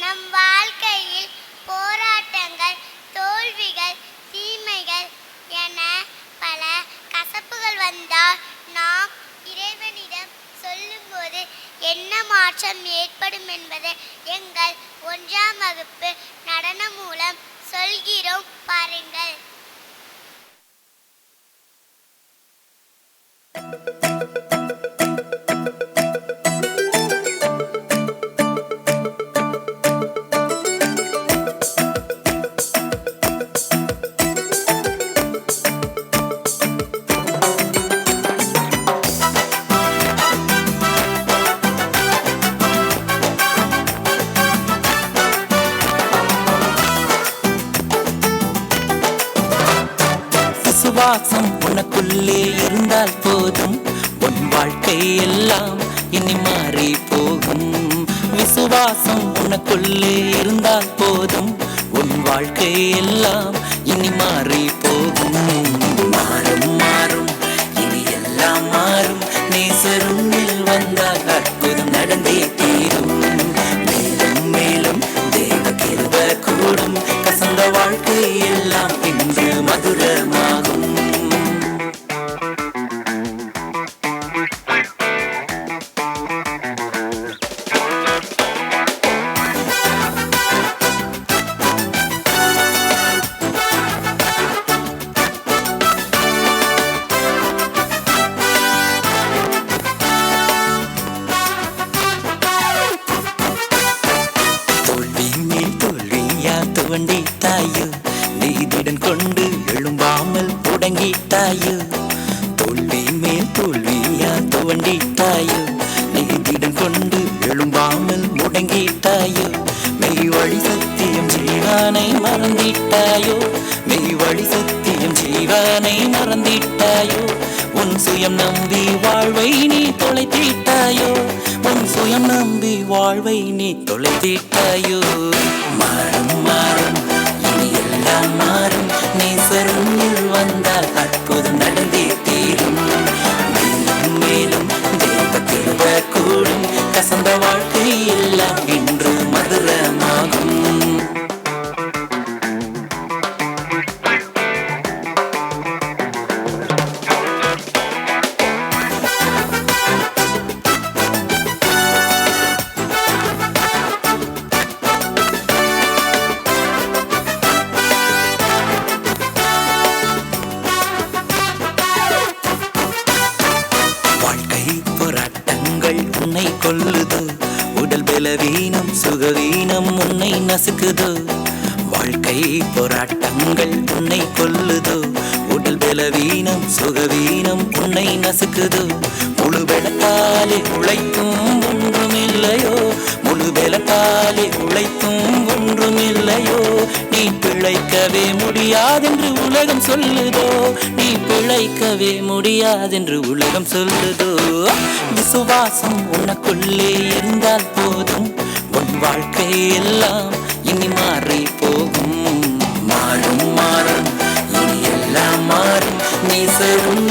நம் வாழ்க்கையில் போராட்டங்கள், தோல்விகள், தீமைகள் என பல கசப்புகள் வந்தால் நாம் இறைவனிடம் சொல்லும்போது என்ன மாற்றம் ஏற்படும் என்பதை எங்கள் 1ஆம் வகுப்பு நடனம் மூலம் சொல்கிறோம் பாருங்கள். விசுவாசம் உனக்குள்ளே இருந்தால் போதும், உன் வாழ்க்கை எல்லாம் இனி மாறி போகும். விசுவாசம் உனக்குள்ளே இருந்தால் போதும், உன் வாழ்க்கை எல்லாம் இனி மாறி போகும். மாறும் மாறும் இனி எல்லாம் மாறும், நேசருள் வந்தால் அற்புதம் நடந்தே தீரும். மேலும் மேலும் தேவ கிருபை கூடும், கசந்த வாழ்க்கை எல்லாம் இன்று மதுரமாகும். துவண்டிட்டாயோ, நீதிடன் கொண்டு எழும்பாமல் முடங்கிட்டாயோ. தோல்வி மேல் தோல்வியா துவண்டிட்டாயோ, நீதிடன் கொண்டு எழும்பாமல் முடங்கிட்டாயோ. மெய் வழி சத்தியம் ஜீவானை மறந்திட்டாயோ, மெய் வழி சத்தியம் ஜீவானை மறந்திட்டாயோ. உன் சுயம் நம்பி வாழ்வை நீ தொலைத்திட்டாயோ, உன் சுயம் நம்பி வாழ்வை நீ தொலைத்திட்டாயோ. மாறும் மாறும் இனி எல்லாம் மாறும், நேசருள் வந்தால் அற்புதம் நடந்தே தீரும். மேலும் மேலும் தேவ கிருபை கூடும், கசந்த வாழ்க்கை எல்லாம் இன்று மதுரமாகும். உன்னை கொல்லுதோ, உடல் பலவீனம் சுகவீனம் உன்னை நசுக்குதோ. வாழ்க்கை போராட்டங்கள் உன்னை கொல்லுதோ, உடல் பலவீனம் சுகவீனம் உன்னை நசுக்குதோ. முழு பலத்தாலே உழைத்தும் ஒன்றுமில்லையோ, முழு பலத்தாலே உழைத்தும் ஒன்றுமில்லையோ. நீ பிழைக்கவே முடியாதென்று உலகம் சொல்லுதோ, நீ பிழைக்கவே முடியாதென்று உலகம் சொல்லுதோ. விசுவாசம் உனக்குள்ளே இருந்தால் போதும், உன் வாழ்க்கை எல்லாம் இனி மாறி போகும். மாறும் மாறும் இனி எல்லாம் மாறும், நேசருள்